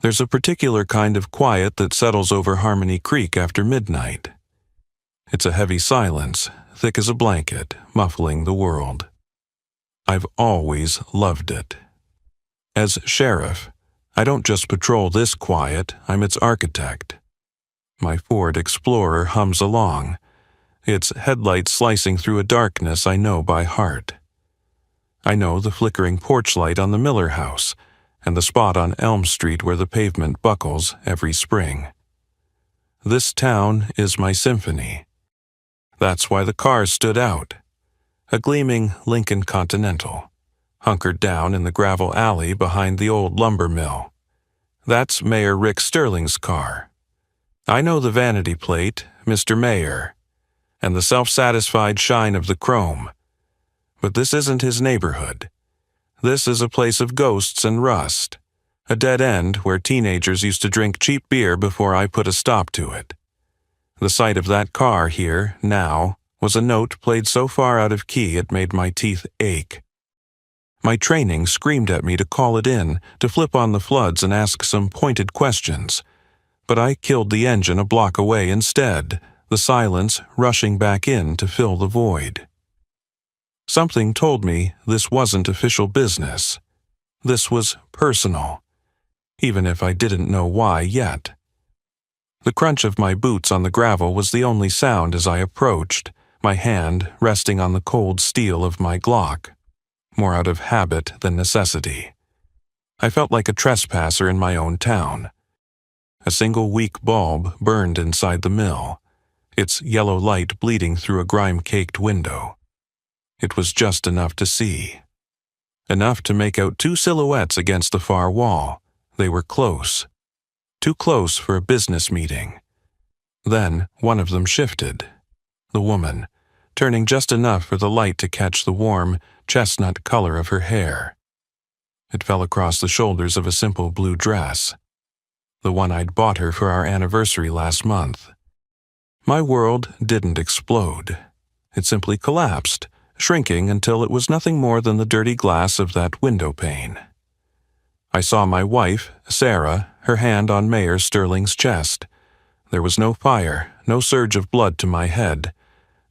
There's a particular kind of quiet that settles over Harmony Creek after midnight. It's a heavy silence, thick as a blanket, muffling the world. I've always loved it. As sheriff, I don't just patrol this quiet, I'm its architect. My Ford Explorer hums along, its headlights slicing through a darkness I know by heart. I know the flickering porch light on the Miller house and the spot on Elm Street where the pavement buckles every spring. This town is my symphony. That's why the car stood out. A gleaming Lincoln Continental, hunkered down in the gravel alley behind the old lumber mill. That's Mayor Rick Sterling's car. I know the vanity plate, Mr. Mayor, and the self-satisfied shine of the chrome. But this isn't his neighborhood. This is a place of ghosts and rust, a dead end where teenagers used to drink cheap beer before I put a stop to it. The sight of that car here, now, was a note played so far out of key it made my teeth ache. My training screamed at me to call it in, to flip on the floods and ask some pointed questions. But I killed the engine a block away instead, the silence rushing back in to fill the void. Something told me this wasn't official business. This was personal, even if I didn't know why yet. The crunch of my boots on the gravel was the only sound as I approached, my hand resting on the cold steel of my Glock, more out of habit than necessity. I felt like a trespasser in my own town. A single weak bulb burned inside the mill, its yellow light bleeding through a grime-caked window. It was just enough to see. Enough to make out two silhouettes against the far wall. They were close. Too close for a business meeting. Then one of them shifted. The woman, turning just enough for the light to catch the warm, chestnut color of her hair. It fell across the shoulders of a simple blue dress, the one I'd bought her for our anniversary last month. My world didn't explode. It simply collapsed, shrinking until it was nothing more than the dirty glass of that window pane. I saw my wife, Sarah, her hand on Mayor Sterling's chest. There was no fire, no surge of blood to my head,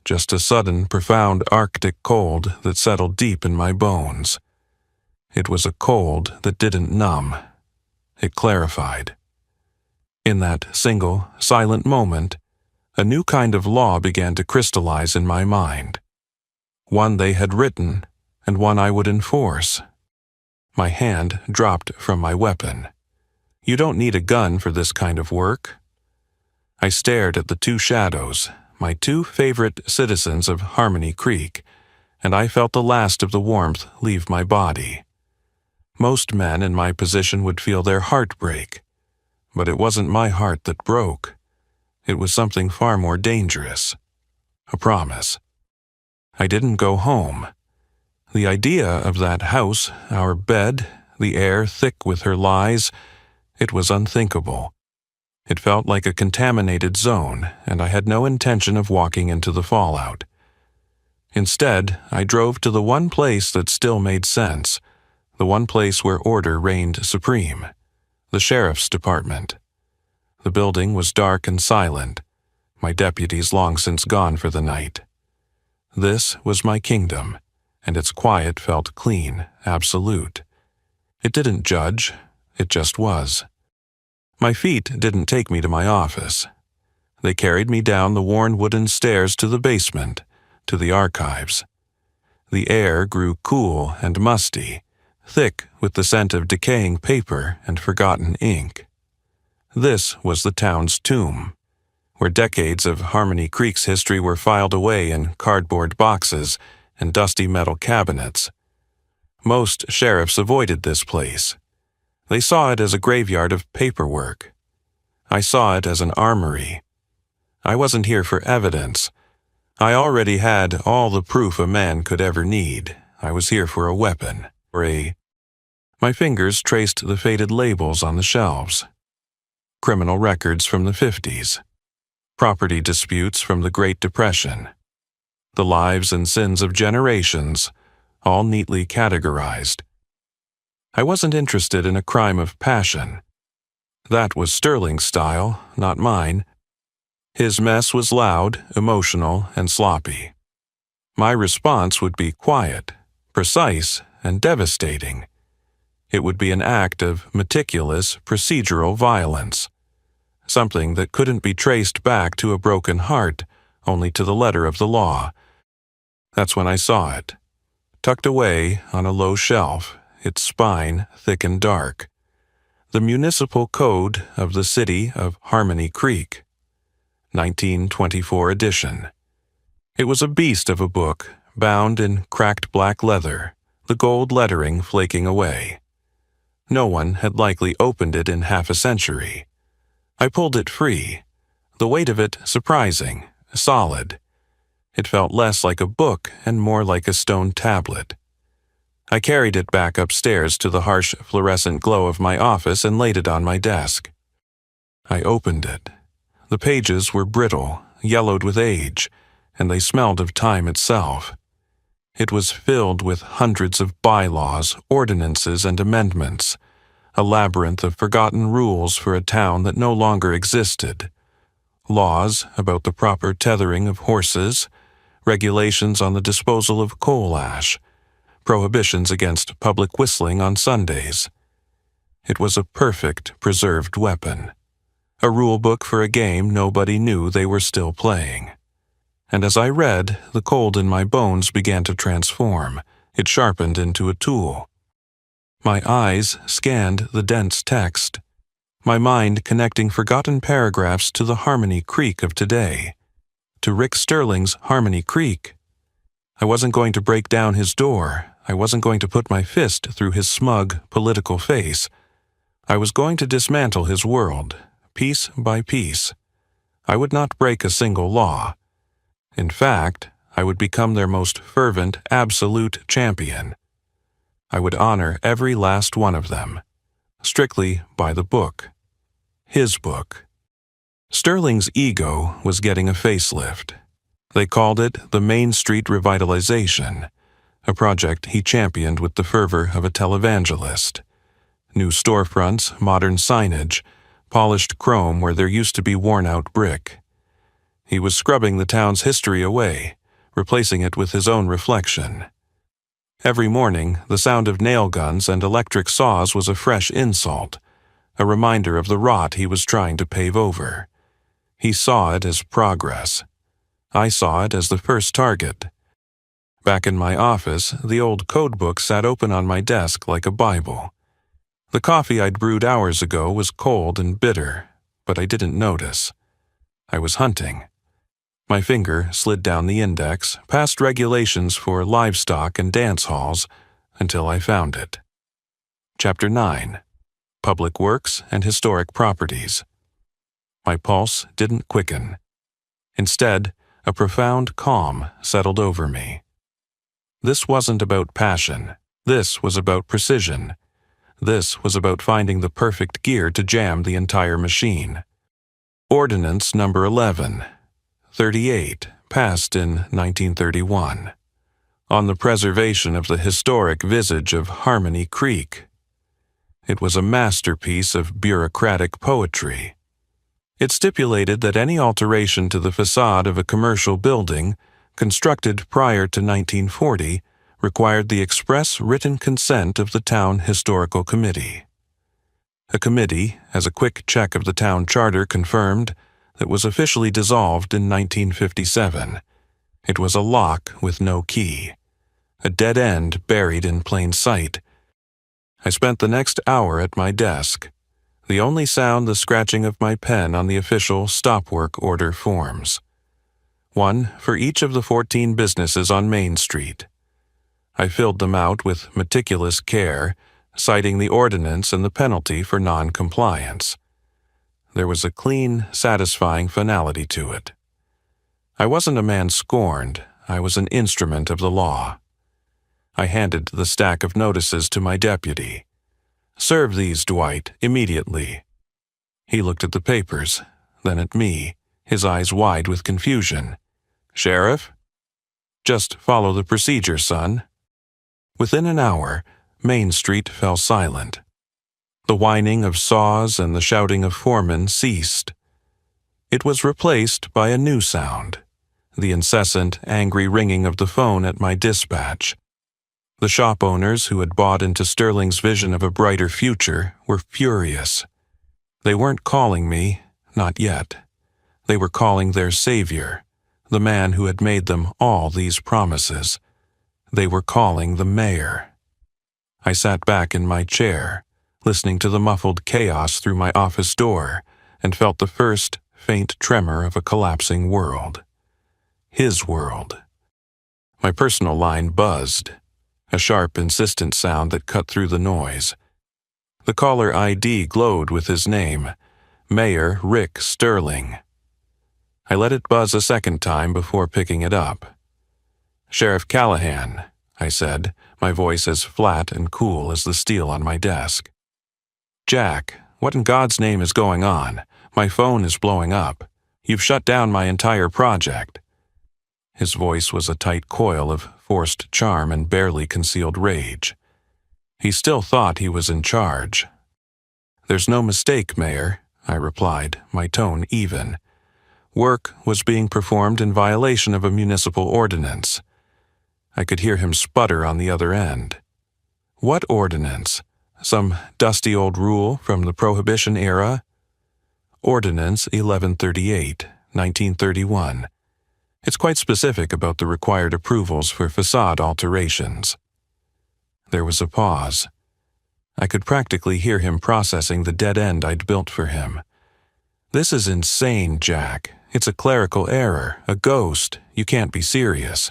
just a sudden, profound Arctic cold that settled deep in my bones. It was a cold that didn't numb. It clarified. In that single, silent moment, a new kind of law began to crystallize in my mind. One they had written, and one I would enforce. My hand dropped from my weapon. You don't need a gun for this kind of work. I stared at the two shadows, my two favorite citizens of Harmony Creek, and I felt the last of the warmth leave my body. Most men in my position would feel their heart break, but it wasn't my heart that broke. It was something far more dangerous. A promise. I didn't go home. The idea of that house, our bed, the air thick with her lies, it was unthinkable. It felt like a contaminated zone, and I had no intention of walking into the fallout. Instead, I drove to the one place that still made sense, the one place where order reigned supreme, the sheriff's department. The building was dark and silent, my deputies long since gone for the night. This was my kingdom, and its quiet felt clean, absolute. It didn't judge, it just was. My feet didn't take me to my office. They carried me down the worn wooden stairs to the basement, to the archives. The air grew cool and musty, thick with the scent of decaying paper and forgotten ink. This was the town's tomb, where decades of Harmony Creek's history were filed away in cardboard boxes and dusty metal cabinets. Most sheriffs avoided this place. They saw it as a graveyard of paperwork. I saw it as an armory. I wasn't here for evidence. I already had all the proof a man could ever need. I was here for a weapon, My fingers traced the faded labels on the shelves. Criminal records from the 50s. Property disputes from the Great Depression. The lives and sins of generations, all neatly categorized. I wasn't interested in a crime of passion. That was Sterling's style, not mine. His mess was loud, emotional, and sloppy. My response would be quiet, precise, and devastating. It would be an act of meticulous, procedural violence, something that couldn't be traced back to a broken heart, only to the letter of the law. That's when I saw it, tucked away on a low shelf, its spine thick and dark. The Municipal Code of the City of Harmony Creek, 1924 edition. It was a beast of a book, bound in cracked black leather, the gold lettering flaking away. No one had likely opened it in half a century. I pulled it free, the weight of it surprising, solid. It felt less like a book and more like a stone tablet. I carried it back upstairs to the harsh fluorescent glow of my office and laid it on my desk. I opened it. The pages were brittle, yellowed with age, and they smelled of time itself. It was filled with hundreds of bylaws, ordinances, and amendments, a labyrinth of forgotten rules for a town that no longer existed. Laws about the proper tethering of horses, regulations on the disposal of coal ash, prohibitions against public whistling on Sundays. It was a perfect preserved weapon, a rule book for a game nobody knew they were still playing. And as I read, the cold in my bones began to transform. It sharpened into a tool. My eyes scanned the dense text, my mind connecting forgotten paragraphs to the Harmony Creek of today, to Rick Sterling's Harmony Creek. I wasn't going to break down his door. I wasn't going to put my fist through his smug, political face. I was going to dismantle his world, piece by piece. I would not break a single law. In fact, I would become their most fervent, absolute champion. I would honor every last one of them, strictly by the book. His book. Sterling's ego was getting a facelift. They called it the Main Street Revitalization, a project he championed with the fervor of a televangelist. New storefronts, modern signage, polished chrome where there used to be worn-out brick. He was scrubbing the town's history away, replacing it with his own reflection. Every morning, the sound of nail guns and electric saws was a fresh insult, a reminder of the rot he was trying to pave over. He saw it as progress. I saw it as the first target. Back in my office, the old codebook sat open on my desk like a Bible. The coffee I'd brewed hours ago was cold and bitter, but I didn't notice. I was hunting. My finger slid down the index, past regulations for livestock and dance halls, until I found it. Chapter 9. Public Works and Historic Properties. My pulse didn't quicken. Instead, a profound calm settled over me. This wasn't about passion. This was about precision. This was about finding the perfect gear to jam the entire machine. Ordinance number 11. 38, passed in 1931, on the preservation of the historic visage of Harmony Creek. It was a masterpiece of bureaucratic poetry. It stipulated that any alteration to the facade of a commercial building, constructed prior to 1940, required the express written consent of the Town Historical Committee. A committee, as a quick check of the town charter confirmed, that was officially dissolved in 1957. It was a lock with no key, a dead end buried in plain sight. I spent the next hour at my desk, the only sound the scratching of my pen on the official stop work order forms. One for each of the 14 businesses on Main Street. I filled them out with meticulous care, citing the ordinance and the penalty for non-compliance. There was a clean, satisfying finality to it. I wasn't a man scorned. I was an instrument of the law. I handed the stack of notices to my deputy. "Serve these, Dwight, immediately." He looked at the papers, then at me, his eyes wide with confusion. "Sheriff?" "Just follow the procedure, son." Within an hour, Main Street fell silent. The whining of saws and the shouting of foremen ceased. It was replaced by a new sound, the incessant, angry ringing of the phone at my dispatch. The shop owners who had bought into Sterling's vision of a brighter future were furious. They weren't calling me, not yet. They were calling their savior, the man who had made them all these promises. They were calling the mayor. I sat back in my chair, listening to the muffled chaos through my office door, and felt the first faint tremor of a collapsing world. His world. My personal line buzzed, a sharp, insistent sound that cut through the noise. The caller ID glowed with his name, Mayor Rick Sterling. I let it buzz a second time before picking it up. "Sheriff Callahan," I said, my voice as flat and cool as the steel on my desk. "Jack, what in God's name is going on? My phone is blowing up. You've shut down my entire project." His voice was a tight coil of forced charm and barely concealed rage. He still thought he was in charge. "There's no mistake, Mayor," I replied, my tone even. Work was being performed in violation of a municipal ordinance. I could hear him sputter on the other end. "What ordinance? Some dusty old rule from the Prohibition era?" "Ordinance 1138, 1931. It's quite specific about the required approvals for facade alterations." There was a pause. I could practically hear him processing the dead end I'd built for him. "This is insane, Jack. It's a clerical error, a ghost. You can't be serious."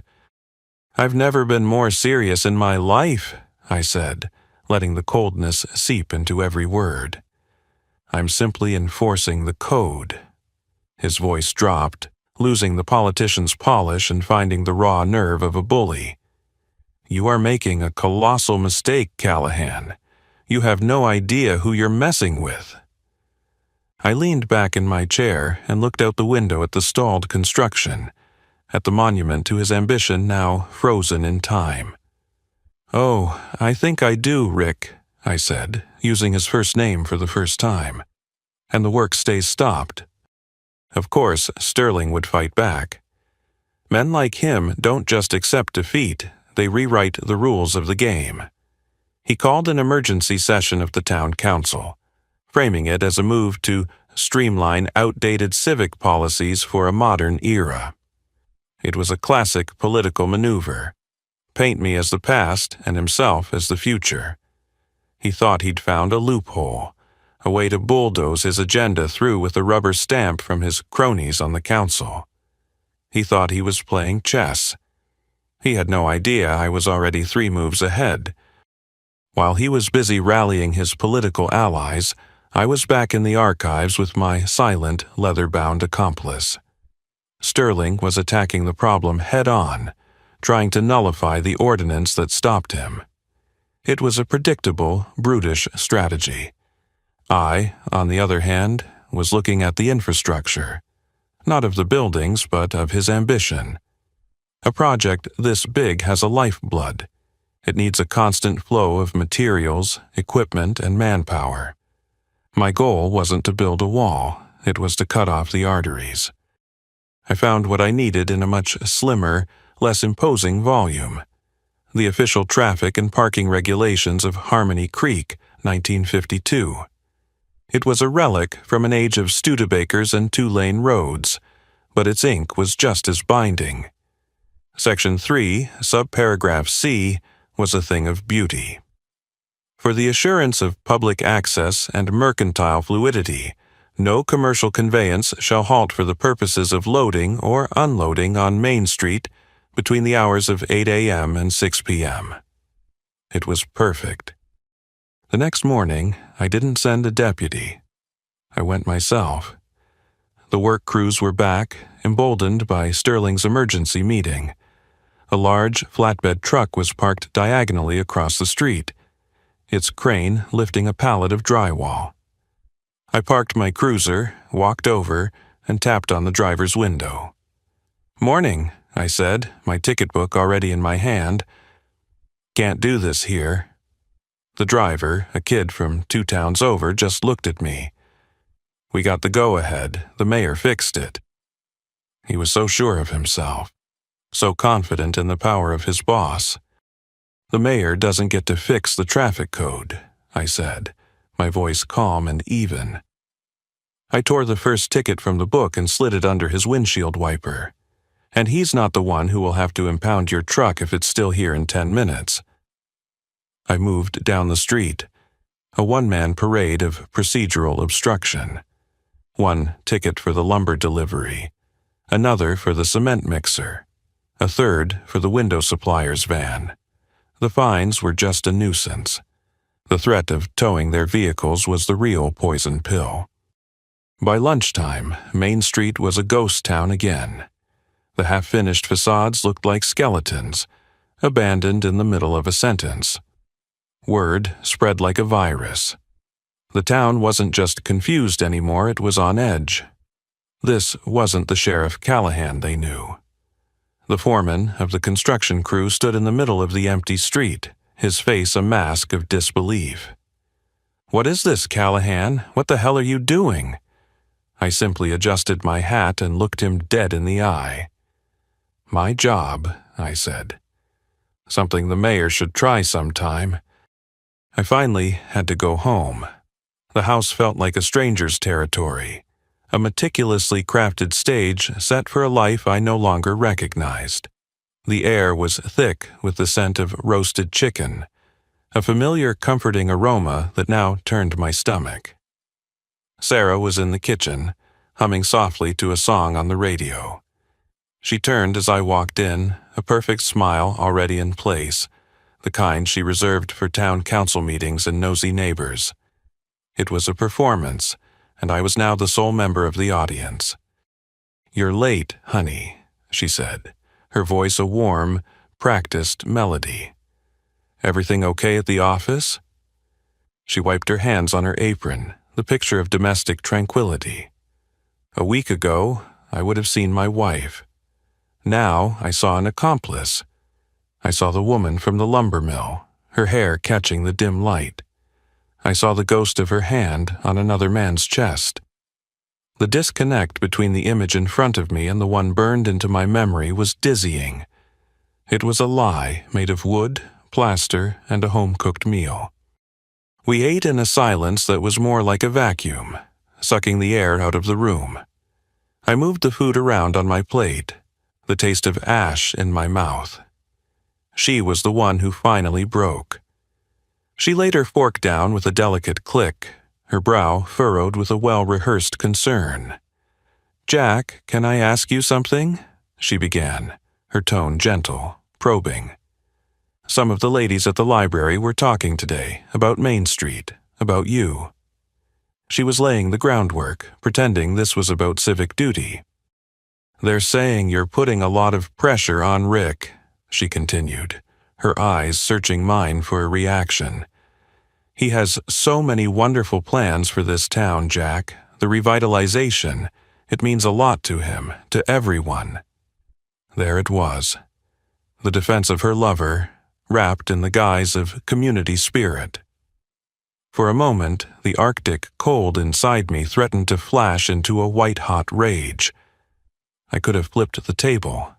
"I've never been more serious in my life," I said, letting the coldness seep into every word. "I'm simply enforcing the code." His voice dropped, losing the politician's polish and finding the raw nerve of a bully. "You are making a colossal mistake, Callahan. You have no idea who you're messing with." I leaned back in my chair and looked out the window at the stalled construction, at the monument to his ambition now frozen in time. "Oh, I think I do, Rick," I said, using his first name for the first time. "And the work stays stopped." Of course, Sterling would fight back. Men like him don't just accept defeat, they rewrite the rules of the game. He called an emergency session of the town council, framing it as a move to streamline outdated civic policies for a modern era. It was a classic political maneuver. Paint me as the past and himself as the future. He thought he'd found a loophole, a way to bulldoze his agenda through with a rubber stamp from his cronies on the council. He thought he was playing chess. He had no idea I was already 3 moves ahead. While he was busy rallying his political allies, I was back in the archives with my silent, leather-bound accomplice. Sterling was attacking the problem head-on, trying to nullify the ordinance that stopped him. It was a predictable, brutish strategy. I, on the other hand, was looking at the infrastructure, not of the buildings, but of his ambition. A project this big has a lifeblood. It needs a constant flow of materials, equipment, and manpower. My goal wasn't to build a wall, it was to cut off the arteries. I found what I needed in a much slimmer, less imposing volume. The official traffic and parking regulations of Harmony Creek, 1952. It was a relic from an age of Studebakers and 2-lane roads, but its ink was just as binding. Section 3, subparagraph C, was a thing of beauty. For the assurance of public access and mercantile fluidity, no commercial conveyance shall halt for the purposes of loading or unloading on Main Street between the hours of 8 a.m. and 6 p.m. It was perfect. The next morning, I didn't send a deputy. I went myself. The work crews were back, emboldened by Sterling's emergency meeting. A large, flatbed truck was parked diagonally across the street, its crane lifting a pallet of drywall. I parked my cruiser, walked over, and tapped on the driver's window. "Morning," I said, my ticket book already in my hand. "Can't do this here." The driver, a kid from 2 towns over, just looked at me. We got the go-ahead. The mayor fixed it. He was so sure of himself, so confident in the power of his boss. The mayor doesn't get to fix the traffic code, I said, my voice calm and even. I tore the first ticket from the book and slid it under his windshield wiper. And he's not the one who will have to impound your truck if it's still here in 10 minutes. I moved down the street, a one-man parade of procedural obstruction. 1 ticket for the lumber delivery, another for the cement mixer, a third for the window supplier's van. The fines were just a nuisance. The threat of towing their vehicles was the real poison pill. By lunchtime, Main Street was a ghost town again. The half-finished facades looked like skeletons, abandoned in the middle of a sentence. Word spread like a virus. The town wasn't just confused anymore, it was on edge. This wasn't the Sheriff Callahan they knew. The foreman of the construction crew stood in the middle of the empty street, his face a mask of disbelief. "What is this, Callahan? What the hell are you doing?" I simply adjusted my hat and looked him dead in the eye. "My job," I said. "Something the mayor should try sometime." I finally had to go home. The house felt like a stranger's territory, a meticulously crafted stage set for a life I no longer recognized. The air was thick with the scent of roasted chicken, a familiar comforting aroma that now turned my stomach. Sarah was in the kitchen, humming softly to a song on the radio. She turned as I walked in, a perfect smile already in place, the kind she reserved for town council meetings and nosy neighbors. It was a performance, and I was now the sole member of the audience. "You're late, honey," she said, her voice a warm, practiced melody. "Everything okay at the office?" She wiped her hands on her apron, the picture of domestic tranquility. A week ago, I would have seen my wife. Now I saw an accomplice. I saw the woman from the lumber mill, her hair catching the dim light. I saw the ghost of her hand on another man's chest. The disconnect between the image in front of me and the one burned into my memory was dizzying. It was a lie made of wood, plaster, and a home-cooked meal. We ate in a silence that was more like a vacuum, sucking the air out of the room. I moved the food around on my plate, the taste of ash in my mouth. She was the one who finally broke. She laid her fork down with a delicate click, her brow furrowed with a well-rehearsed concern. "Jack, can I ask you something?" she began, her tone gentle, probing. "Some of the ladies at the library were talking today about Main Street, about you." She was laying the groundwork, pretending this was about civic duty. "They're saying you're putting a lot of pressure on Rick," she continued, her eyes searching mine for a reaction. "He has so many wonderful plans for this town, Jack. The revitalization, it means a lot to him, to everyone." There it was. The defense of her lover, wrapped in the guise of community spirit. For a moment, the Arctic cold inside me threatened to flash into a white-hot rage. I could have flipped the table.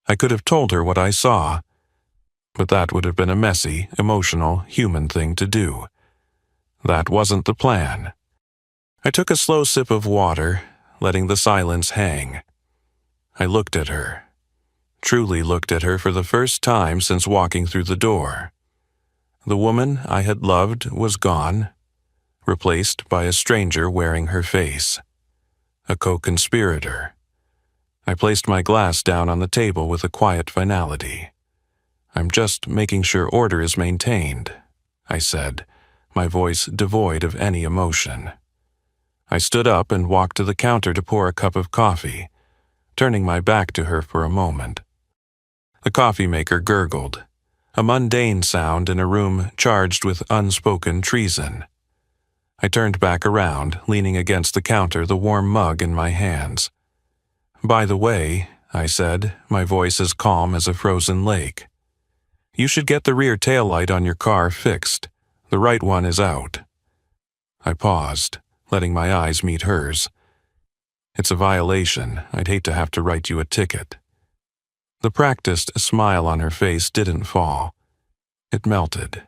I could have told her what I saw, but that would have been a messy, emotional, human thing to do. That wasn't the plan. I took a slow sip of water, letting the silence hang. I looked at her. Truly looked at her for the first time since walking through the door. The woman I had loved was gone, replaced by a stranger wearing her face. A co-conspirator. I placed my glass down on the table with a quiet finality. "I'm just making sure order is maintained," I said, my voice devoid of any emotion. I stood up and walked to the counter to pour a cup of coffee, turning my back to her for a moment. The coffee maker gurgled, a mundane sound in a room charged with unspoken treason. I turned back around, leaning against the counter, the warm mug in my hands. "By the way," I said, my voice as calm as a frozen lake, "you should get the rear taillight on your car fixed. The right one is out. I paused, letting my eyes meet hers. It's a violation. I'd hate to have to write you a ticket. The practiced smile on her face didn't fall. It melted.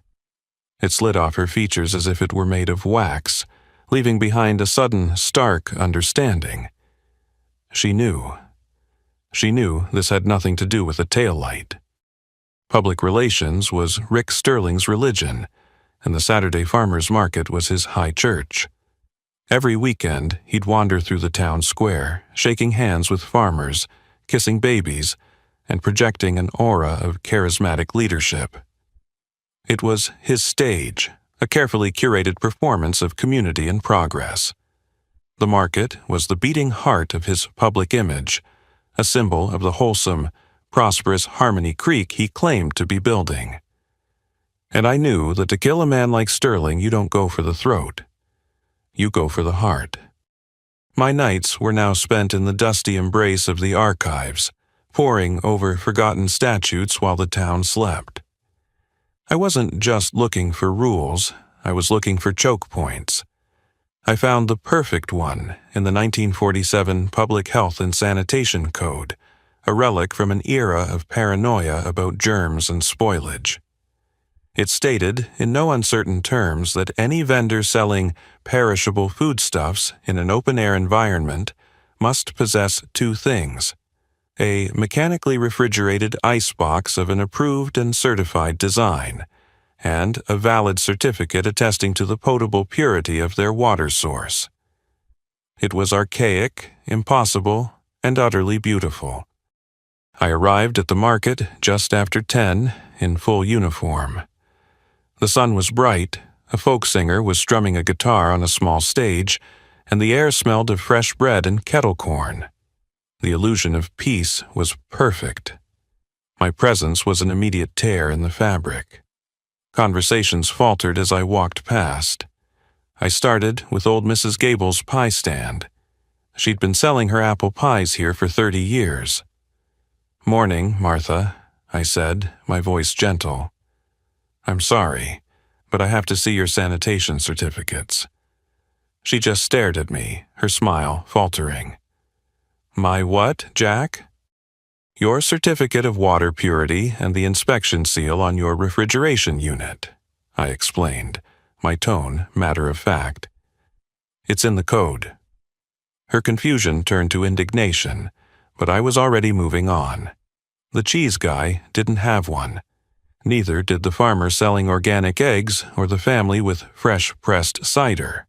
It slid off her features as if it were made of wax, leaving behind a sudden, stark understanding. She knew. She knew this had nothing to do with a taillight. Public relations was Rick Sterling's religion, and the Saturday farmers' market was his high church. Every weekend, he'd wander through the town square, shaking hands with farmers, kissing babies, and projecting an aura of charismatic leadership. It was his stage, a carefully curated performance of community and progress. The market was the beating heart of his public image, a symbol of the wholesome, prosperous Harmony Creek he claimed to be building. And I knew that to kill a man like Sterling, you don't go for the throat. You go for the heart. My nights were now spent in the dusty embrace of the archives, poring over forgotten statutes while the town slept. I wasn't just looking for rules, I was looking for choke points. I found the perfect one in the 1947 Public Health and Sanitation Code, a relic from an era of paranoia about germs and spoilage. It stated, in no uncertain terms, that any vendor selling perishable foodstuffs in an open-air environment must possess two things: a mechanically refrigerated icebox of an approved and certified design, and a valid certificate attesting to the potable purity of their water source. It was archaic, impossible, and utterly beautiful. I arrived at the market just after 10 in full uniform. The sun was bright, a folk singer was strumming a guitar on a small stage, and the air smelled of fresh bread and kettle corn. The illusion of peace was perfect. My presence was an immediate tear in the fabric. Conversations faltered as I walked past. I started with old Mrs. Gable's pie stand. She'd been selling her apple pies here for 30 years. "Morning, Martha," I said, my voice gentle. "I'm sorry, but I have to see your sanitation certificates." She just stared at me, her smile faltering. "My what, Jack?" "Your certificate of water purity and the inspection seal on your refrigeration unit," I explained, my tone matter of fact. "It's in the code." Her confusion turned to indignation, but I was already moving on. The cheese guy didn't have one. Neither did the farmer selling organic eggs or the family with fresh-pressed cider.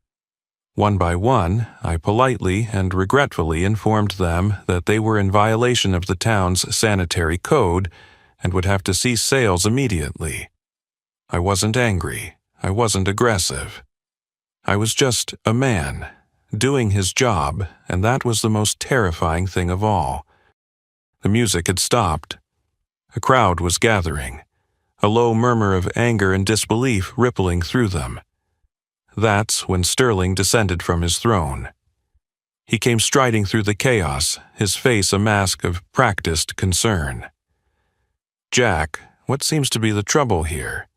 One by one, I politely and regretfully informed them that they were in violation of the town's sanitary code and would have to cease sales immediately. I wasn't angry. I wasn't aggressive. I was just a man, doing his job, and that was the most terrifying thing of all. The music had stopped. A crowd was gathering, a low murmur of anger and disbelief rippling through them. That's when Sterling descended from his throne. He came striding through the chaos, his face a mask of practiced concern. "Jack, what seems to be the trouble here?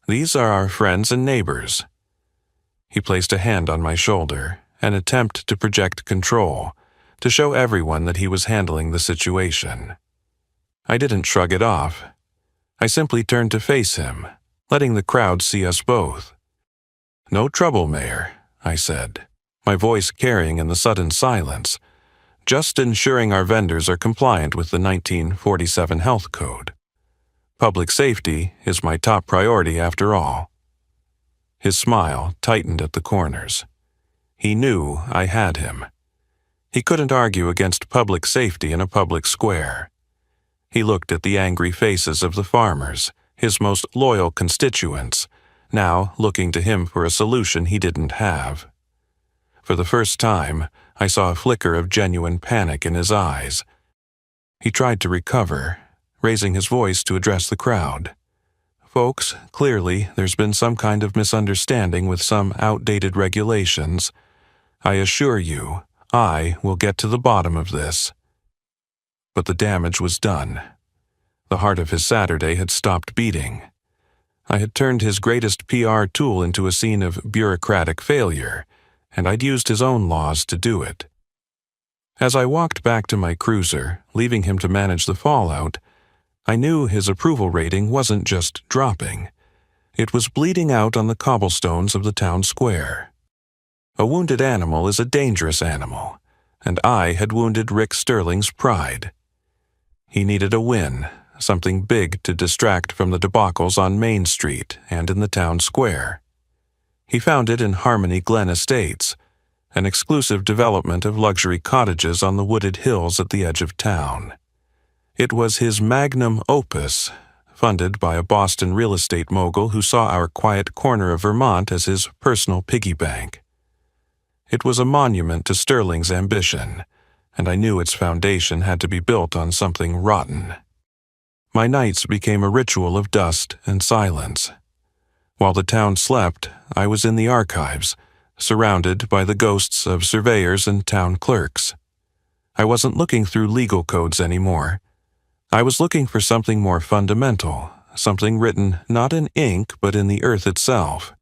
These are our friends and neighbors." He placed a hand on my shoulder, an attempt to project control, to show everyone that he was handling the situation. I didn't shrug it off. I simply turned to face him, letting the crowd see us both. "No trouble, Mayor," I said, my voice carrying in the sudden silence, "just ensuring our vendors are compliant with the 1947 Health Code. Public safety is my top priority after all." His smile tightened at the corners. He knew I had him. He couldn't argue against public safety in a public square. He looked at the angry faces of the farmers, his most loyal constituents, now looking to him for a solution he didn't have. For the first time, I saw a flicker of genuine panic in his eyes. He tried to recover, raising his voice to address the crowd. "Folks, clearly there's been some kind of misunderstanding with some outdated regulations. I assure you, I will get to the bottom of this." But the damage was done. The heart of his Saturday had stopped beating. I had turned his greatest PR tool into a scene of bureaucratic failure, and I'd used his own laws to do it. As I walked back to my cruiser, leaving him to manage the fallout, I knew his approval rating wasn't just dropping. It was bleeding out on the cobblestones of the town square. A wounded animal is a dangerous animal, and I had wounded Rick Sterling's pride. He needed a win, something big to distract from the debacles on Main Street and in the town square. He found it in Harmony Glen Estates, an exclusive development of luxury cottages on the wooded hills at the edge of town. It was his magnum opus, funded by a Boston real estate mogul who saw our quiet corner of Vermont as his personal piggy bank. It was a monument to Sterling's ambition, and I knew its foundation had to be built on something rotten. My nights became a ritual of dust and silence. While the town slept, I was in the archives, surrounded by the ghosts of surveyors and town clerks. I wasn't looking through legal codes anymore. I was looking for something more fundamental, something written not in ink but in the earth itself.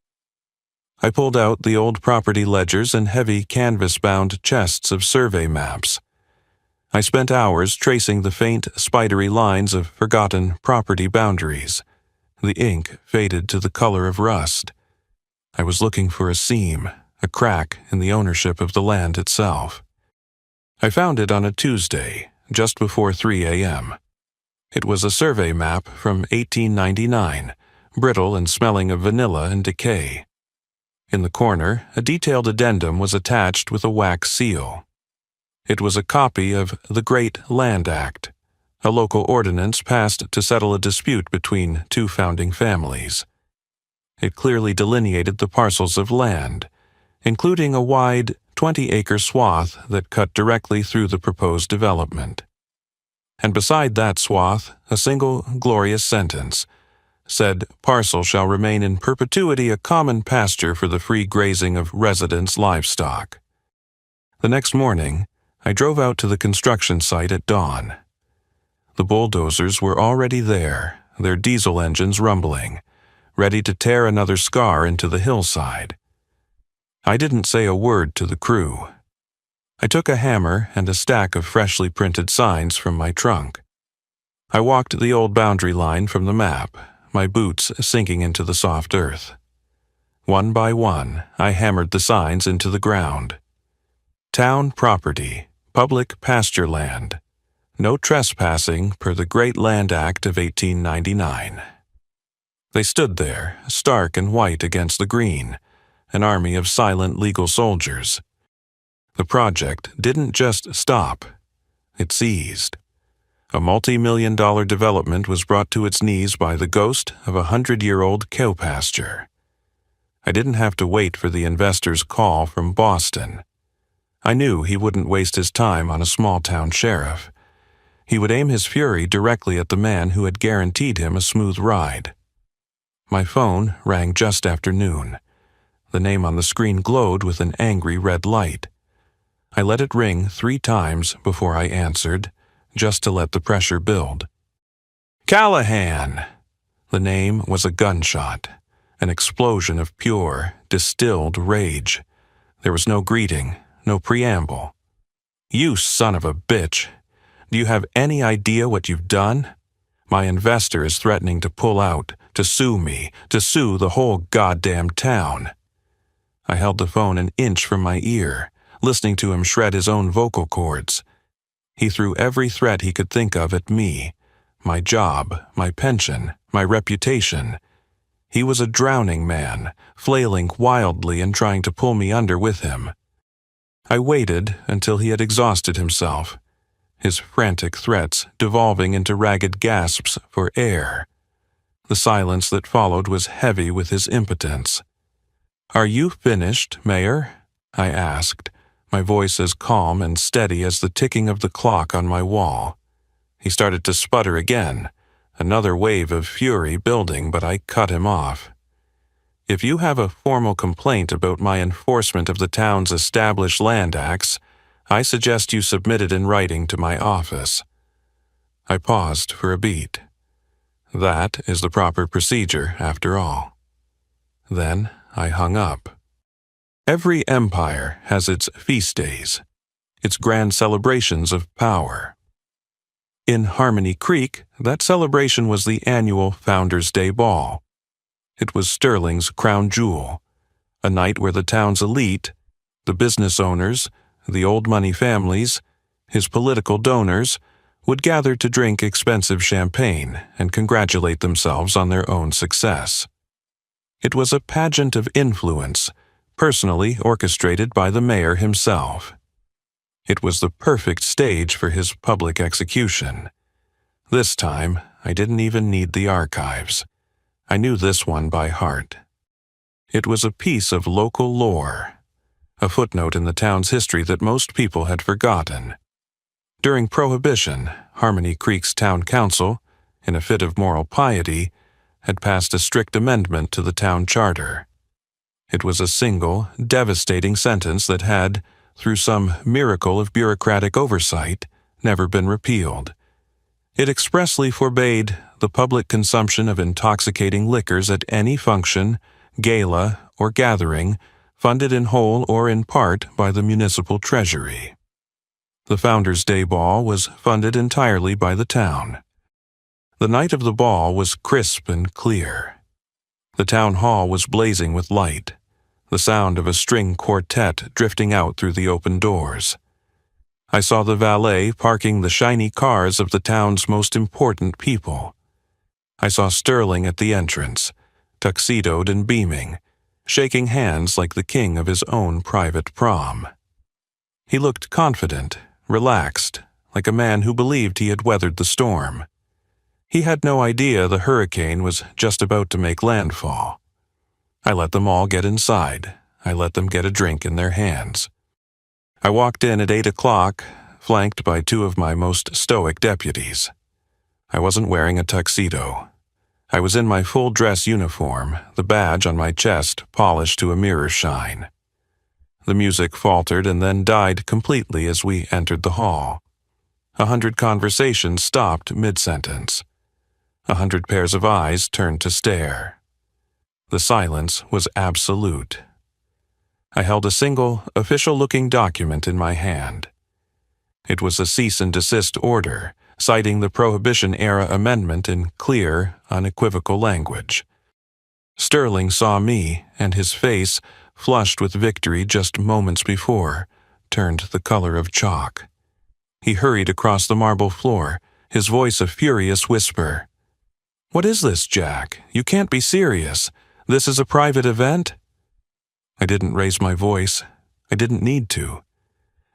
I pulled out the old property ledgers and heavy canvas-bound chests of survey maps. I spent hours tracing the faint, spidery lines of forgotten property boundaries. The ink faded to the color of rust. I was looking for a seam, a crack in the ownership of the land itself. I found it on a Tuesday, just before 3 a.m. It was a survey map from 1899, brittle and smelling of vanilla and decay. In the corner, a detailed addendum was attached with a wax seal. It was a copy of the Great Land Act, a local ordinance passed to settle a dispute between two founding families. It clearly delineated the parcels of land, including a wide 20-acre swath that cut directly through the proposed development. And beside that swath, a single glorious sentence said, "Parcel shall remain in perpetuity a common pasture for the free grazing of residents' livestock." The next morning, I drove out to the construction site at dawn. The bulldozers were already there, their diesel engines rumbling, ready to tear another scar into the hillside. I didn't say a word to the crew. I took a hammer and a stack of freshly printed signs from my trunk. I walked the old boundary line from the map, my boots sinking into the soft earth. One by one, I hammered the signs into the ground. Town property, public pasture land. No trespassing per the Great Land Act of 1899. They stood there, stark and white against the green, an army of silent legal soldiers. The project didn't just stop, it seized. A multi-million-dollar development was brought to its knees by the ghost of a 100-year-old cow pasture. I didn't have to wait for the investor's call from Boston. I knew he wouldn't waste his time on a small-town sheriff. He would aim his fury directly at the man who had guaranteed him a smooth ride. My phone rang just after noon. The name on the screen glowed with an angry red light. I let it ring 3 times before I answered, just to let the pressure build. "Callahan!" The name was a gunshot, an explosion of pure, distilled rage. There was no greeting, no preamble. "You son of a bitch! Do you have any idea what you've done? My investor is threatening to pull out, to sue me, to sue the whole goddamn town." I held the phone an inch from my ear, listening to him shred his own vocal cords. He threw every threat he could think of at me, my job, my pension, my reputation. He was a drowning man, flailing wildly and trying to pull me under with him. I waited until he had exhausted himself, his frantic threats devolving into ragged gasps for air. The silence that followed was heavy with his impotence. "Are you finished, Mayor?" I asked, my voice as calm and steady as the ticking of the clock on my wall. He started to sputter again, another wave of fury building, but I cut him off. "If you have a formal complaint about my enforcement of the town's established land acts, I suggest you submit it in writing to my office." I paused for a beat. That is the proper procedure, after all. Then I hung up. Every empire has its feast days, its grand celebrations of power. In Harmony Creek, that celebration was the annual Founders' Day Ball. It was Sterling's crown jewel, a night where the town's elite, the business owners, the old money families, his political donors, would gather to drink expensive champagne and congratulate themselves on their own success. It was a pageant of influence, personally orchestrated by the mayor himself. It was the perfect stage for his public execution. This time, I didn't even need the archives. I knew this one by heart. It was a piece of local lore, a footnote in the town's history that most people had forgotten. During Prohibition, Harmony Creek's town council, in a fit of moral piety, had passed a strict amendment to the town charter. It was a single, devastating sentence that had, through some miracle of bureaucratic oversight, never been repealed. It expressly forbade the public consumption of intoxicating liquors at any function, gala, or gathering funded in whole or in part by the municipal treasury. The Founders' Day Ball was funded entirely by the town. The night of the ball was crisp and clear. The town hall was blazing with light, the sound of a string quartet drifting out through the open doors. I saw the valet parking the shiny cars of the town's most important people. I saw Sterling at the entrance, tuxedoed and beaming, shaking hands like the king of his own private prom. He looked confident, relaxed, like a man who believed he had weathered the storm. He had no idea the hurricane was just about to make landfall. I let them all get inside. I let them get a drink in their hands. I walked in at 8 o'clock, flanked by 2 of my most stoic deputies. I wasn't wearing a tuxedo. I was in my full dress uniform, the badge on my chest polished to a mirror shine. The music faltered and then died completely as we entered the hall. 100 conversations stopped mid-sentence. 100 pairs of eyes turned to stare. The silence was absolute. I held a single, official-looking document in my hand. It was a cease and desist order, citing the Prohibition-era amendment in clear, unequivocal language. Sterling saw me, and his face, flushed with victory just moments before, turned the color of chalk. He hurried across the marble floor, his voice a furious whisper. "What is this, Jack? You can't be serious. This is a private event?" I didn't raise my voice. I didn't need to.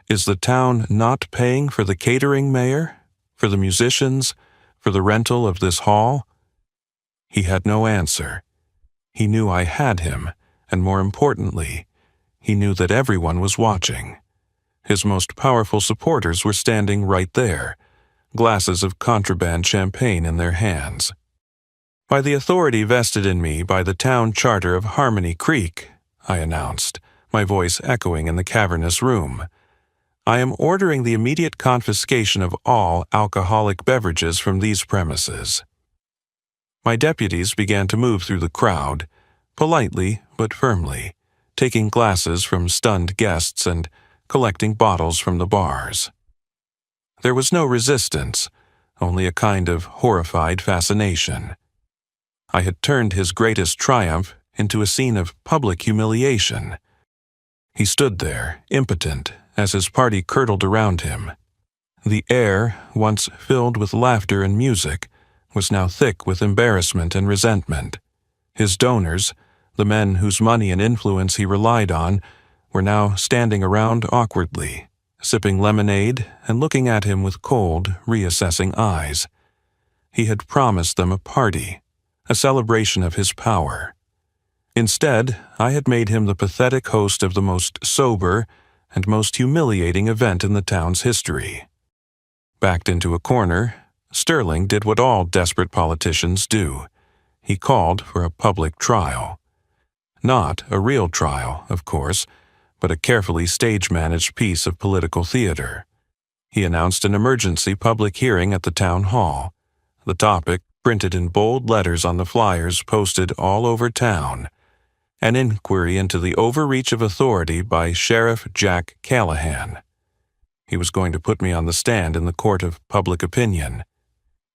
Is the town not paying for the catering, Mayor? For the musicians? For the rental of this hall? He had no answer. He knew I had him, and more importantly, he knew that everyone was watching. His most powerful supporters were standing right there, glasses of contraband champagne in their hands. "By the authority vested in me by the town charter of Harmony Creek," I announced, my voice echoing in the cavernous room, "I am ordering the immediate confiscation of all alcoholic beverages from these premises." My deputies began to move through the crowd, politely but firmly, taking glasses from stunned guests and collecting bottles from the bars. There was no resistance, only a kind of horrified fascination. I had turned his greatest triumph into a scene of public humiliation. He stood there, impotent, as his party curdled around him. The air, once filled with laughter and music, was now thick with embarrassment and resentment. His donors, the men whose money and influence he relied on, were now standing around awkwardly, sipping lemonade and looking at him with cold, reassessing eyes. He had promised them a party, a celebration of his power. Instead, I had made him the pathetic host of the most sober and most humiliating event in the town's history. Backed into a corner, Sterling did what all desperate politicians do. He called for a public trial. Not a real trial, of course, but a carefully stage-managed piece of political theater. He announced an emergency public hearing at the town hall. The topic printed in bold letters on the flyers posted all over town, an inquiry into the overreach of authority by Sheriff Jack Callahan. He was going to put me on the stand in the court of public opinion.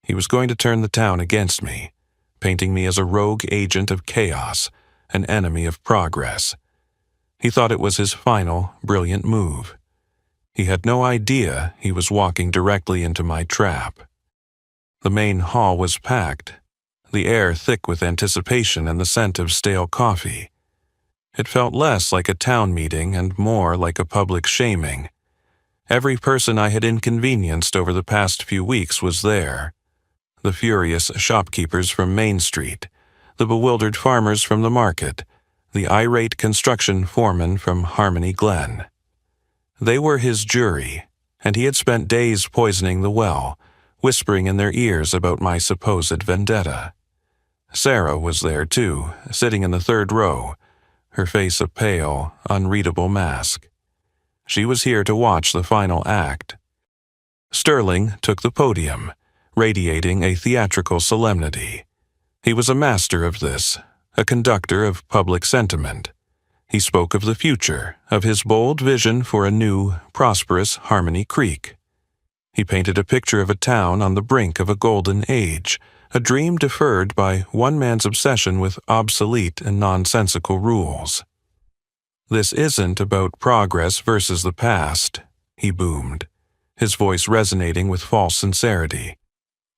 He was going to turn the town against me, painting me as a rogue agent of chaos, an enemy of progress. He thought it was his final, brilliant move. He had no idea he was walking directly into my trap. The main hall was packed, the air thick with anticipation and the scent of stale coffee. It felt less like a town meeting and more like a public shaming. Every person I had inconvenienced over the past few weeks was there. The furious shopkeepers from Main Street, the bewildered farmers from the market, the irate construction foreman from Harmony Glen. They were his jury, and he had spent days poisoning the well, whispering in their ears about my supposed vendetta. Sarah was there too, sitting in the third row, her face a pale, unreadable mask. She was here to watch the final act. Sterling took the podium, radiating a theatrical solemnity. He was a master of this, a conductor of public sentiment. He spoke of the future, of his bold vision for a new, prosperous Harmony Creek. He painted a picture of a town on the brink of a golden age, a dream deferred by one man's obsession with obsolete and nonsensical rules. "This isn't about progress versus the past," he boomed, his voice resonating with false sincerity.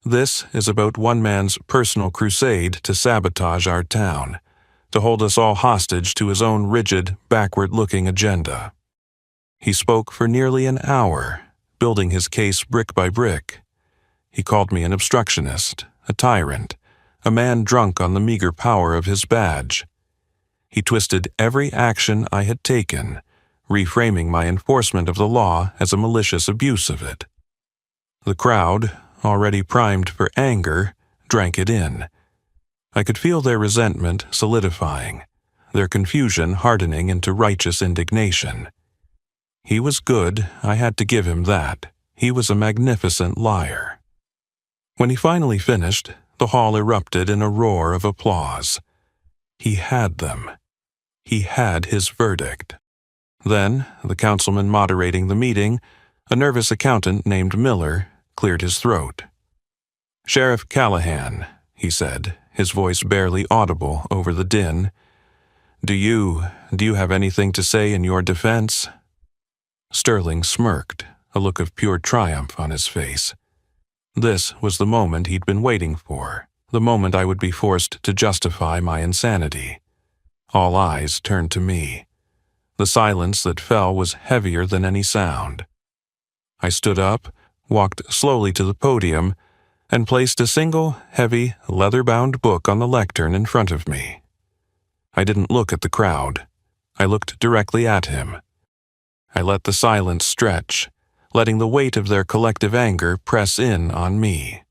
"This is about one man's personal crusade to sabotage our town, to hold us all hostage to his own rigid, backward-looking agenda." He spoke for nearly an hour, building his case brick by brick. He called me an obstructionist, a tyrant, a man drunk on the meager power of his badge. He twisted every action I had taken, reframing my enforcement of the law as a malicious abuse of it. The crowd, already primed for anger, drank it in. I could feel their resentment solidifying, their confusion hardening into righteous indignation. He was good, I had to give him that. He was a magnificent liar. When he finally finished, the hall erupted in a roar of applause. He had them. He had his verdict. Then, the councilman moderating the meeting, a nervous accountant named Miller, cleared his throat. "Sheriff Callahan," he said, his voice barely audible over the din, Do you have anything to say in your defense?" Sterling smirked, a look of pure triumph on his face. This was the moment he'd been waiting for, the moment I would be forced to justify my insanity. All eyes turned to me. The silence that fell was heavier than any sound. I stood up, walked slowly to the podium, and placed a single, heavy, leather-bound book on the lectern in front of me. I didn't look at the crowd. I looked directly at him. I let the silence stretch, letting the weight of their collective anger press in on me.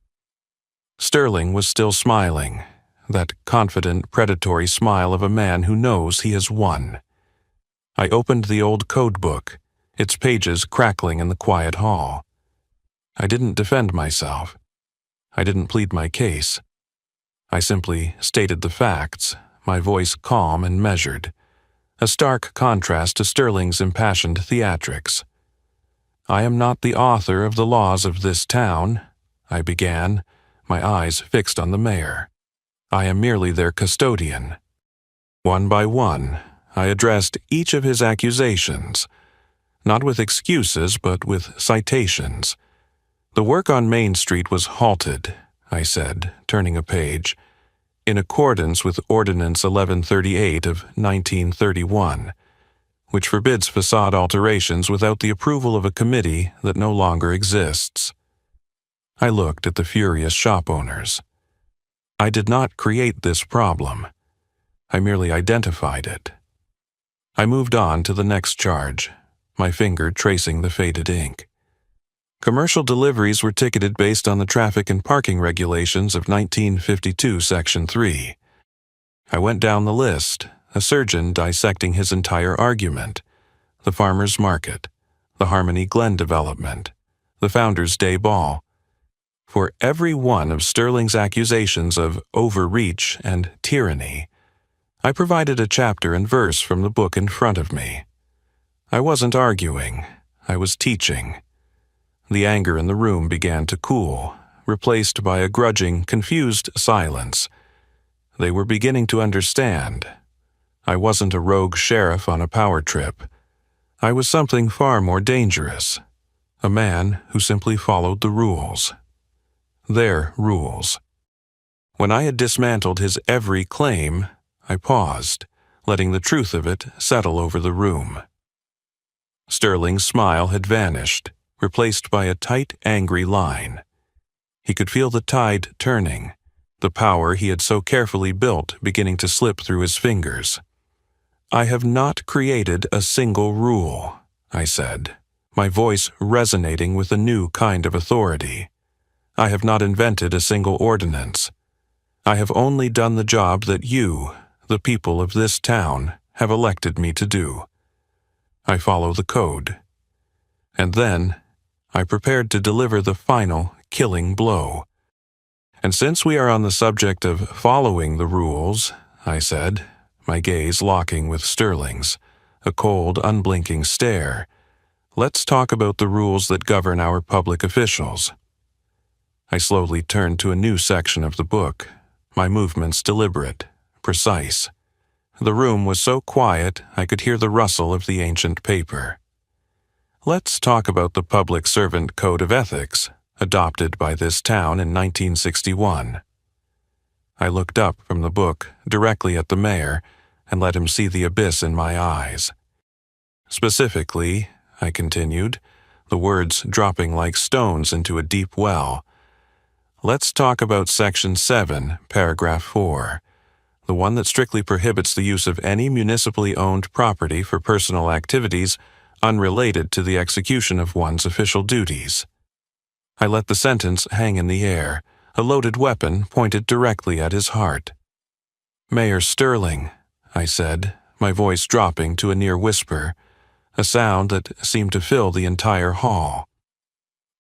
Sterling was still smiling, that confident, predatory smile of a man who knows he has won. I opened the old code book, its pages crackling in the quiet hall. I didn't defend myself. I didn't plead my case. I simply stated the facts, my voice calm and measured, a stark contrast to Sterling's impassioned theatrics. "I am not the author of the laws of this town," I began, my eyes fixed on the mayor. "I am merely their custodian." One by one, I addressed each of his accusations, not with excuses but with citations. "The work on Main Street was halted," I said, turning a page, "in accordance with Ordinance 1138 of 1931, which forbids facade alterations without the approval of a committee that no longer exists." I looked at the furious shop owners. I did not create this problem. I merely identified it. I moved on to the next charge, my finger tracing the faded ink. Commercial deliveries were ticketed based on the traffic and parking regulations of 1952, Section 3. I went down the list, a surgeon dissecting his entire argument: the farmer's market, the Harmony Glen development, the Founders' Day Ball. For every one of Sterling's accusations of overreach and tyranny, I provided a chapter and verse from the book in front of me. I wasn't arguing, I was teaching. The anger in the room began to cool, replaced by a grudging, confused silence. They were beginning to understand. I wasn't a rogue sheriff on a power trip. I was something far more dangerous. A man who simply followed the rules. Their rules. When I had dismantled his every claim, I paused, letting the truth of it settle over the room. Sterling's smile had vanished, replaced by a tight, angry line. He could feel the tide turning, the power he had so carefully built beginning to slip through his fingers. "I have not created a single rule," I said, my voice resonating with a new kind of authority. "I have not invented a single ordinance. I have only done the job that you, the people of this town, have elected me to do. I follow the code." And then, I prepared to deliver the final, killing blow. "And since we are on the subject of following the rules," I said, my gaze locking with Sterling's, a cold, unblinking stare, "let's talk about the rules that govern our public officials." I slowly turned to a new section of the book, my movements deliberate, precise. The room was so quiet I could hear the rustle of the ancient paper. "Let's talk about the Public Servant Code of Ethics, adopted by this town in 1961. I looked up from the book directly at the mayor and let him see the abyss in my eyes. "Specifically," I continued, the words dropping like stones into a deep well, "let's talk about Section 7, Paragraph 4, the one that strictly prohibits the use of any municipally owned property for personal activities unrelated to the execution of one's official duties." I let the sentence hang in the air, a loaded weapon pointed directly at his heart. "Mayor Sterling," I said, my voice dropping to a near whisper, a sound that seemed to fill the entire hall.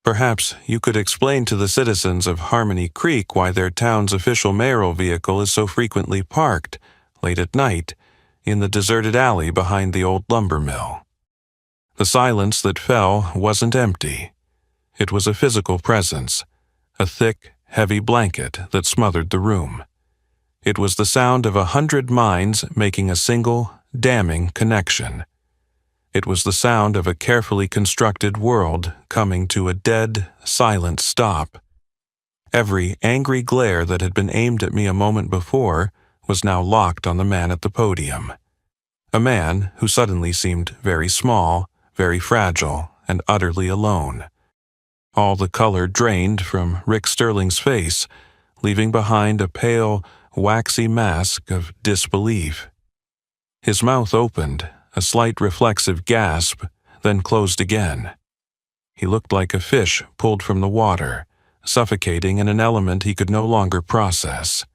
"Perhaps you could explain to the citizens of Harmony Creek why their town's official mayoral vehicle is so frequently parked, late at night, in the deserted alley behind the old lumber mill." The silence that fell wasn't empty. It was a physical presence, a thick, heavy blanket that smothered the room. It was the sound of 100 minds making a single, damning connection. It was the sound of a carefully constructed world coming to a dead, silent stop. Every angry glare that had been aimed at me a moment before was now locked on the man at the podium. A man who suddenly seemed very small, very fragile, and utterly alone. All the color drained from Rick Sterling's face, leaving behind a pale, waxy mask of disbelief. His mouth opened, a slight reflexive gasp, then closed again. He looked like a fish pulled from the water, suffocating in an element he could no longer process.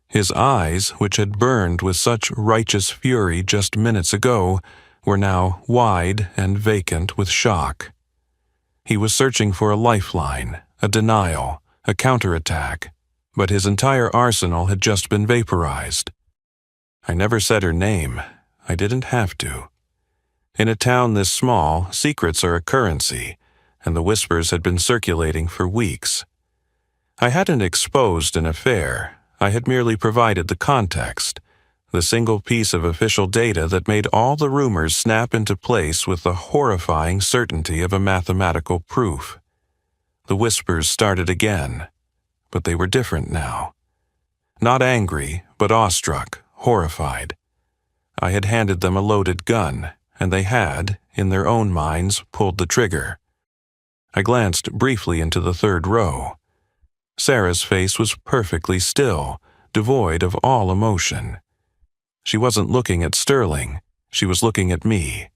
His eyes, which had burned with such righteous fury just minutes ago, were now wide and vacant with shock. He was searching for a lifeline, a denial, a counterattack, but his entire arsenal had just been vaporized. I never said her name. I didn't have to. In a town this small, secrets are a currency, and the whispers had been circulating for weeks. I hadn't exposed an affair. I had merely provided the context, the single piece of official data that made all the rumors snap into place with the horrifying certainty of a mathematical proof. The whispers started again, but they were different now. Not angry, but awestruck, horrified. I had handed them a loaded gun, and they had, in their own minds, pulled the trigger. I glanced briefly into the third row. Sarah's face was perfectly still, devoid of all emotion. She wasn't looking at Sterling, she was looking at me.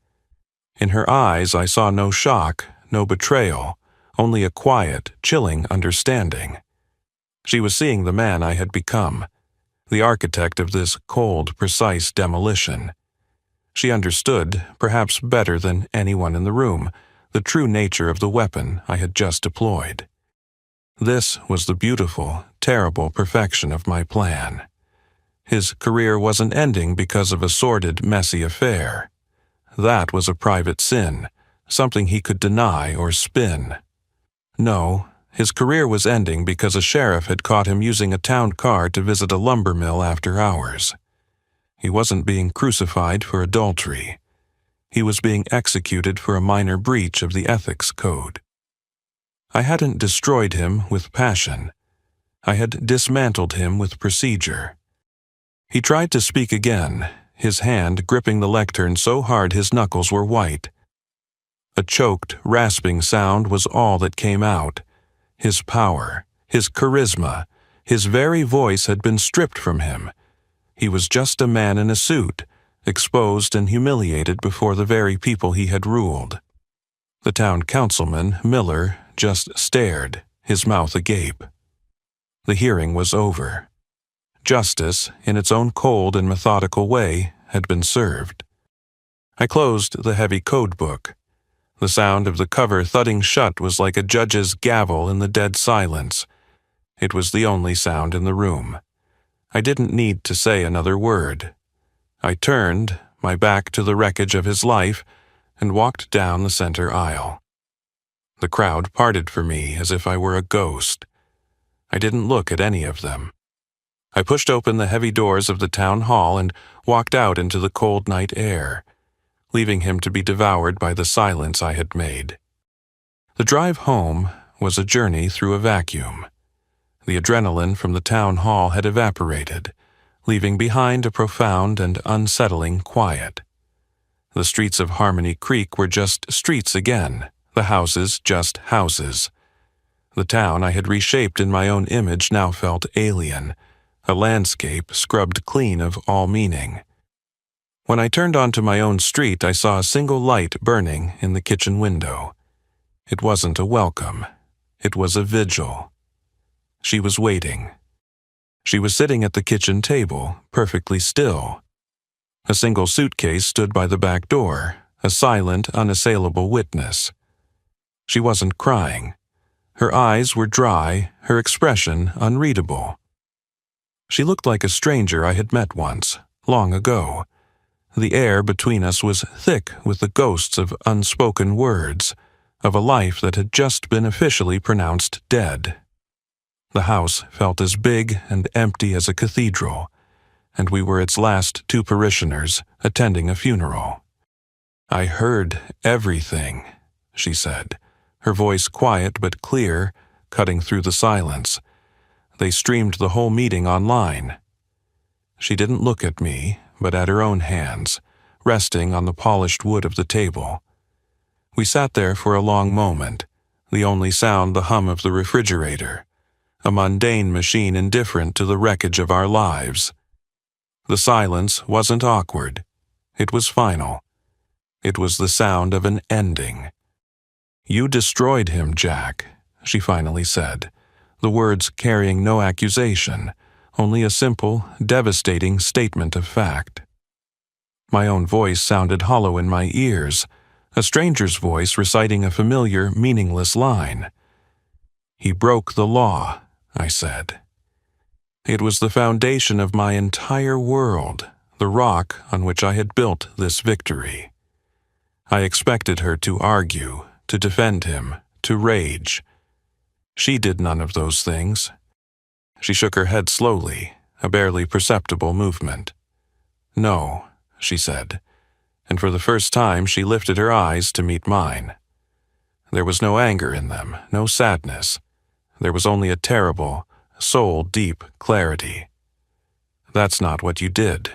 In her eyes I saw no shock, no betrayal, only a quiet, chilling understanding. She was seeing the man I had become, the architect of this cold, precise demolition. She understood, perhaps better than anyone in the room, the true nature of the weapon I had just deployed. This was the beautiful, terrible perfection of my plan. His career wasn't ending because of a sordid, messy affair. That was a private sin, something he could deny or spin. No, his career was ending because a sheriff had caught him using a town car to visit a lumber mill after hours. He wasn't being crucified for adultery. He was being executed for a minor breach of the ethics code. I hadn't destroyed him with passion. I had dismantled him with procedure. He tried to speak again, his hand gripping the lectern so hard his knuckles were white. A choked, rasping sound was all that came out. His power, his charisma, his very voice had been stripped from him. He was just a man in a suit, exposed and humiliated before the very people he had ruled. The town councilman, Miller, just stared, his mouth agape. The hearing was over. Justice, in its own cold and methodical way, had been served. I closed the heavy code book. The sound of the cover thudding shut was like a judge's gavel in the dead silence. It was the only sound in the room. I didn't need to say another word. I turned, my back to the wreckage of his life, and walked down the center aisle. The crowd parted for me as if I were a ghost. I didn't look at any of them. I pushed open the heavy doors of the town hall and walked out into the cold night air, leaving him to be devoured by the silence I had made. The drive home was a journey through a vacuum. The adrenaline from the town hall had evaporated, leaving behind a profound and unsettling quiet. The streets of Harmony Creek were just streets again, the houses just houses. The town I had reshaped in my own image now felt alien, a landscape scrubbed clean of all meaning. When I turned onto my own street, I saw a single light burning in the kitchen window. It wasn't a welcome. It was a vigil. She was waiting. She was sitting at the kitchen table, perfectly still. A single suitcase stood by the back door, a silent, unassailable witness. She wasn't crying. Her eyes were dry, her expression unreadable. She looked like a stranger I had met once, long ago. The air between us was thick with the ghosts of unspoken words, of a life that had just been officially pronounced dead. The house felt as big and empty as a cathedral, and we were its last two parishioners attending a funeral. "I heard everything," she said, her voice quiet but clear, cutting through the silence. They streamed the whole meeting online. She didn't look at me, but at her own hands, resting on the polished wood of the table. We sat there for a long moment, the only sound the hum of the refrigerator, a mundane machine indifferent to the wreckage of our lives. The silence wasn't awkward. It was final. It was the sound of an ending. "You destroyed him, Jack," she finally said, the words carrying no accusation, only a simple, devastating statement of fact. My own voice sounded hollow in my ears, a stranger's voice reciting a familiar, meaningless line. "He broke the law," I said. It was the foundation of my entire world, the rock on which I had built this victory. I expected her to argue, to defend him, to rage. She did none of those things. She shook her head slowly, a barely perceptible movement. "No," she said, and for the first time she lifted her eyes to meet mine. There was no anger in them, no sadness. There was only a terrible, soul-deep clarity. "That's not what you did."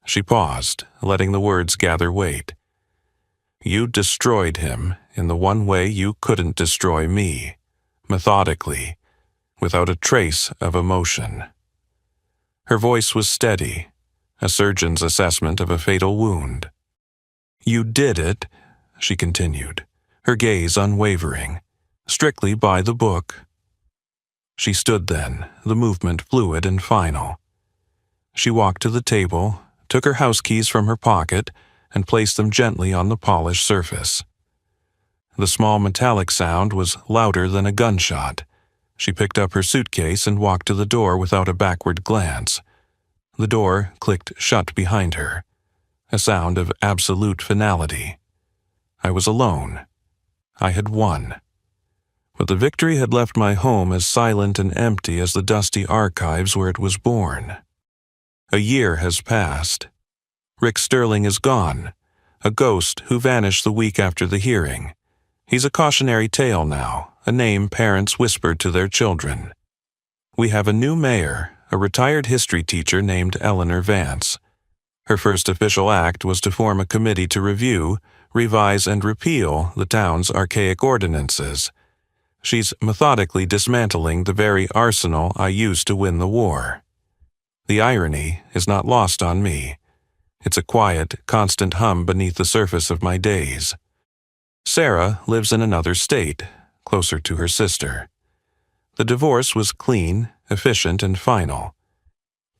She paused, letting the words gather weight. "You destroyed him in the one way you couldn't destroy me, methodically, without a trace of emotion." Her voice was steady, a surgeon's assessment of a fatal wound. "You did it," she continued, her gaze unwavering, "strictly by the book." She stood then, the movement fluid and final. She walked to the table, took her house keys from her pocket, and placed them gently on the polished surface. The small metallic sound was louder than a gunshot. She picked up her suitcase and walked to the door without a backward glance. The door clicked shut behind her, a sound of absolute finality. I was alone. I had won. But the victory had left my home as silent and empty as the dusty archives where it was born. A year has passed. Rick Sterling is gone, a ghost who vanished the week after the hearing. He's a cautionary tale now, a name parents whispered to their children. We have a new mayor, a retired history teacher named Eleanor Vance. Her first official act was to form a committee to review, revise, and repeal the town's archaic ordinances. She's methodically dismantling the very arsenal I used to win the war. The irony is not lost on me. It's a quiet, constant hum beneath the surface of my days. Sarah lives in another state, closer to her sister. The divorce was clean, efficient, and final.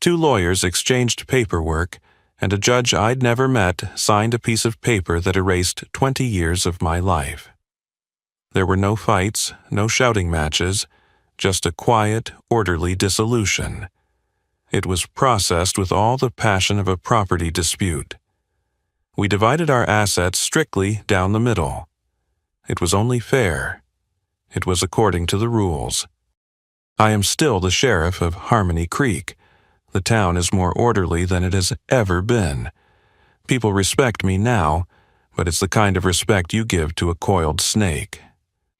2 lawyers exchanged paperwork, and a judge I'd never met signed a piece of paper that erased 20 years of my life. There were no fights, no shouting matches, just a quiet, orderly dissolution. It was processed with all the passion of a property dispute. We divided our assets strictly down the middle. It was only fair. It was according to the rules. I am still the sheriff of Harmony Creek. The town is more orderly than it has ever been. People respect me now, but it's the kind of respect you give to a coiled snake.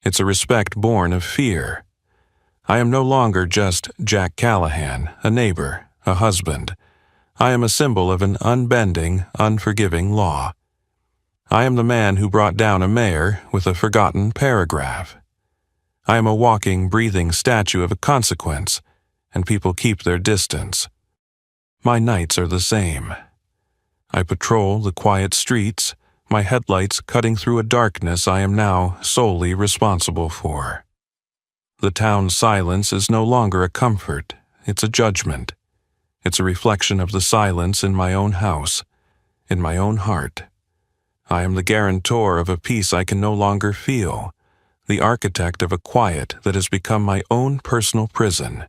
It's a respect born of fear. I am no longer just Jack Callahan, a neighbor, a husband. I am a symbol of an unbending, unforgiving law. I am the man who brought down a mayor with a forgotten paragraph. I am a walking, breathing statue of a consequence, and people keep their distance. My nights are the same. I patrol the quiet streets, my headlights cutting through a darkness I am now solely responsible for. The town's silence is no longer a comfort, it's a judgment. It's a reflection of the silence in my own house, in my own heart. I am the guarantor of a peace I can no longer feel, the architect of a quiet that has become my own personal prison.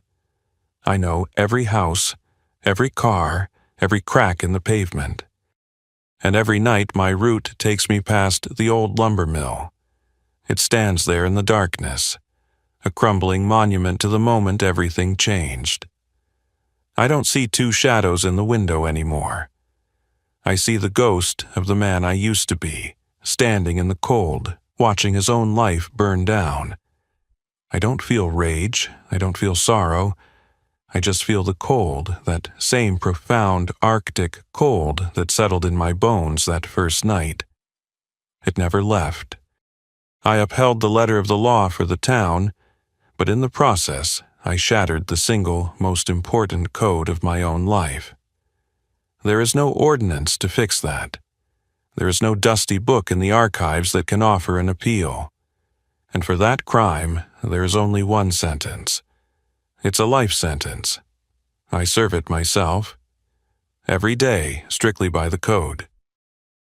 I know every house, every car, every crack in the pavement. And every night my route takes me past the old lumber mill. It stands there in the darkness, a crumbling monument to the moment everything changed. I don't see 2 shadows in the window anymore. I see the ghost of the man I used to be, standing in the cold, watching his own life burn down. I don't feel rage, I don't feel sorrow. I just feel the cold, that same profound Arctic cold that settled in my bones that first night. It never left. I upheld the letter of the law for the town, but in the process, I shattered the single most important code of my own life. There is no ordinance to fix that. There is no dusty book in the archives that can offer an appeal. And for that crime, there is only one sentence. It's a life sentence. I serve it myself. Every day, strictly by the code.